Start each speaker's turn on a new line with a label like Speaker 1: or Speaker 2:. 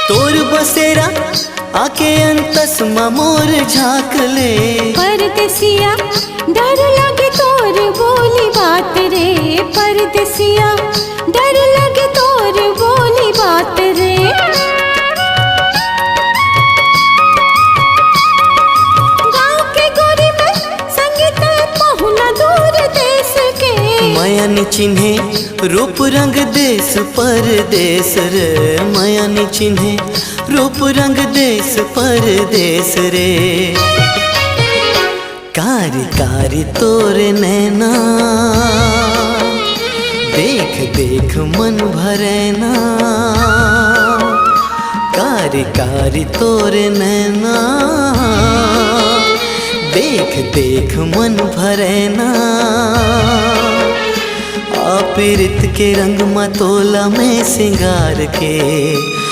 Speaker 1: तोर बसेरा आके अंतस मोर झाँक ले।
Speaker 2: परदेसिया डर लगे तोर बोली बात रे, परदेसिया डर लगे तोर बोली बात रे। गाँव के गोरी में संगीत पहुना दूर देश के।
Speaker 1: माया नि चिन्हे रूप रंग देश परदेश रे, माया नि चिन्हे रूप रंग देश परदेश रे। कारी कारी तोरे नैना देख देख मन भरेना, कारी कारी तोरे नैना देख देख मन भरेना। पीरित के रंग मतोला में सिंगार के